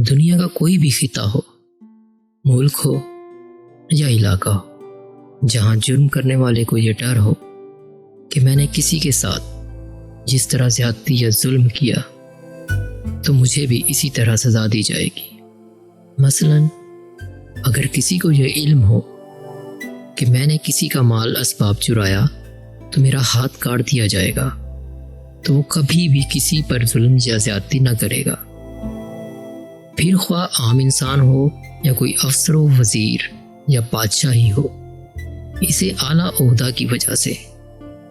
دنیا کا کوئی بھی خطہ ہو، ملک ہو یا علاقہ ہو، جہاں جرم کرنے والے کو یہ ڈر ہو کہ میں نے کسی کے ساتھ جس طرح زیادتی یا ظلم کیا تو مجھے بھی اسی طرح سزا دی جائے گی۔ مثلا اگر کسی کو یہ علم ہو کہ میں نے کسی کا مال اسباب چرایا تو میرا ہاتھ کاٹ دیا جائے گا، تو وہ کبھی بھی کسی پر ظلم یا زیادتی نہ کرے گا، پھر خواہ عام انسان ہو یا کوئی افسر و وزیر یا بادشاہ ہی ہو۔ اسے اعلیٰ عہدہ کی وجہ سے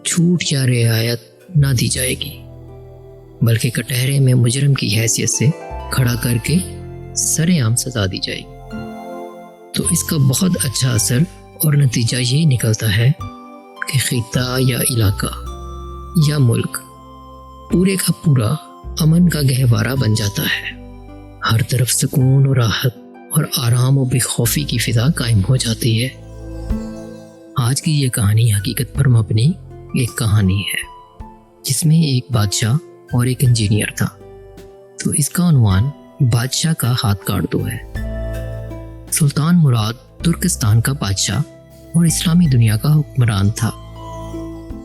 چھوٹ یا رعایت نہ دی جائے گی، بلکہ کٹہرے میں مجرم کی حیثیت سے کھڑا کر کے سر عام سزا دی جائے گی۔ تو اس کا بہت اچھا اثر اور نتیجہ یہ نکلتا ہے کہ خطہ یا علاقہ یا ملک پورے کا پورا امن کا گہوارہ بن جاتا ہے، ہر طرف سکون و راحت اور آرام و بے خوفی کی فضا قائم ہو جاتی ہے۔ آج کی یہ کہانی حقیقت پر مبنی ایک کہانی ہے جس میں ایک بادشاہ اور ایک انجینئر تھا۔ تو اس کا عنوان بادشاہ کا ہاتھ کاٹ دو ہے۔ سلطان مراد ترکستان کا بادشاہ اور اسلامی دنیا کا حکمران تھا۔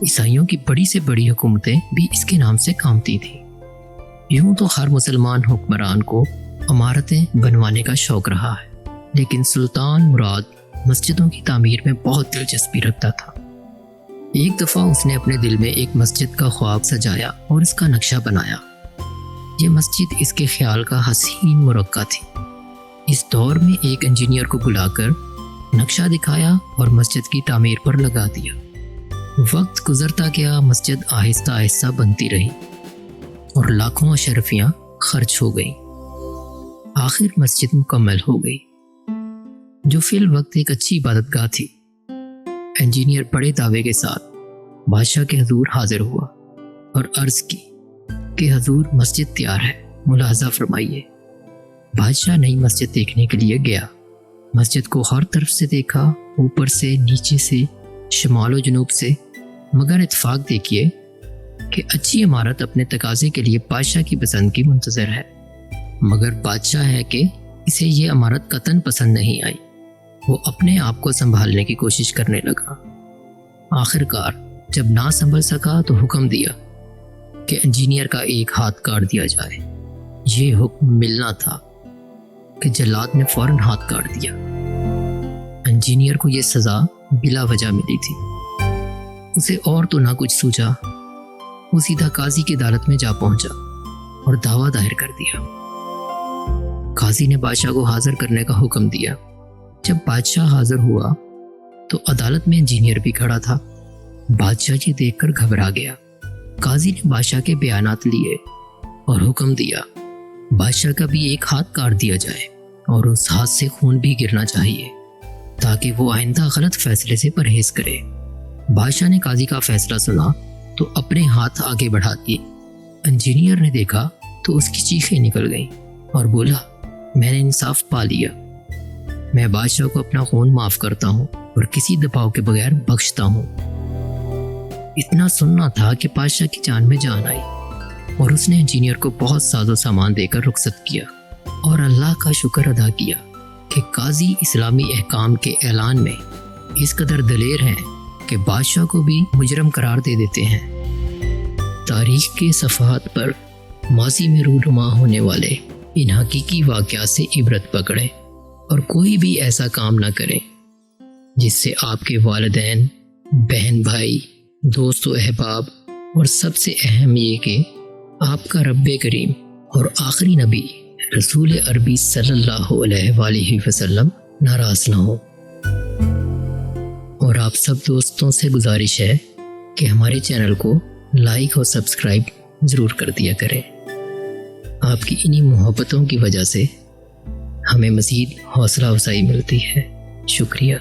عیسائیوں کی بڑی سے بڑی حکومتیں بھی اس کے نام سے کامتی تھیں۔ یوں تو ہر مسلمان حکمران کو عمارتیں بنوانے کا شوق رہا ہے، لیکن سلطان مراد مسجدوں کی تعمیر میں بہت دلچسپی رکھتا تھا۔ ایک دفعہ اس نے اپنے دل میں ایک مسجد کا خواب سجایا اور اس کا نقشہ بنایا۔ یہ مسجد اس کے خیال کا حسین مرقع تھی۔ اس دور میں ایک انجینئر کو بلا کر نقشہ دکھایا اور مسجد کی تعمیر پر لگا دیا۔ وقت گزرتا گیا، مسجد آہستہ آہستہ بنتی رہی اور لاکھوں اشرفیاں خرچ ہو گئیں۔ آخر مسجد مکمل ہو گئی، جو فی الوقت ایک اچھی عبادت گاہ تھی۔ انجینئر بڑے دعوے کے ساتھ بادشاہ کے حضور حاضر ہوا اور عرض کی کہ حضور مسجد تیار ہے، ملاحظہ فرمائیے۔ بادشاہ نئی مسجد دیکھنے کے لیے گیا۔ مسجد کو ہر طرف سے دیکھا، اوپر سے، نیچے سے، شمال و جنوب سے، مگر اتفاق دیکھیے کہ اچھی عمارت اپنے تقاضے کے لیے بادشاہ کی پسند کی منتظر ہے، مگر بادشاہ ہے کہ اسے یہ عمارت قطعاً پسند نہیں آئی۔ وہ اپنے آپ کو سنبھالنے کی کوشش کرنے لگا۔ آخر کار جب نہ سنبھل سکا تو حکم دیا کہ انجینئر کا ایک ہاتھ کاٹ دیا جائے۔ یہ حکم ملنا تھا کہ جلاد نے فوراً ہاتھ کاٹ دیا۔ انجینئر کو یہ سزا بلا وجہ ملی تھی۔ اسے اور تو نہ کچھ سوچا، وہ سیدھا قاضی کی عدالت میں جا پہنچا اور دعویٰ دائر کر دیا۔ قاضی نے بادشاہ کو حاضر کرنے کا حکم دیا۔ جب بادشاہ حاضر ہوا تو عدالت میں انجینئر بھی کھڑا تھا۔ بادشاہ یہ دیکھ کر گھبرا گیا۔ قاضی نے بادشاہ کے بیانات لیے اور حکم دیا بادشاہ کا بھی ایک ہاتھ کاٹ دیا جائے اور اس ہاتھ سے خون بھی گرنا چاہیے تاکہ وہ آئندہ غلط فیصلے سے پرہیز کرے۔ بادشاہ نے قاضی کا فیصلہ سنا تو اپنے ہاتھ آگے بڑھا دیے۔ انجینئر نے دیکھا تو اس کی چیخیں نکل گئیں اور بولا، میں نے انصاف پا لیا، میں بادشاہ کو اپنا خون معاف کرتا ہوں اور کسی دباؤ کے بغیر بخشتا ہوں۔ اتنا سننا تھا کہ بادشاہ کی جان میں جان آئی اور اس نے انجینئر کو بہت ساز و سامان دے کر رخصت کیا اور اللہ کا شکر ادا کیا کہ قاضی اسلامی احکام کے اعلان میں اس قدر دلیر ہیں کہ بادشاہ کو بھی مجرم قرار دے دیتے ہیں۔ تاریخ کے صفحات پر ماضی میں رونما ہونے والے ان حقیقی واقعات سے عبرت پکڑیں اور کوئی بھی ایسا کام نہ کریں جس سے آپ کے والدین، بہن بھائی، دوست و احباب اور سب سے اہم یہ کہ آپ کا رب کریم اور آخری نبی رسول عربی صلی اللہ علیہ وآلہ وسلم ناراض نہ ہو۔ اور آپ سب دوستوں سے گزارش ہے کہ ہمارے چینل کو لائک اور سبسکرائب ضرور کر دیا کریں۔ آپ کی انہی محبتوں کی وجہ سے ہمیں مزید حوصلہ افزائی ملتی ہے۔ شکریہ۔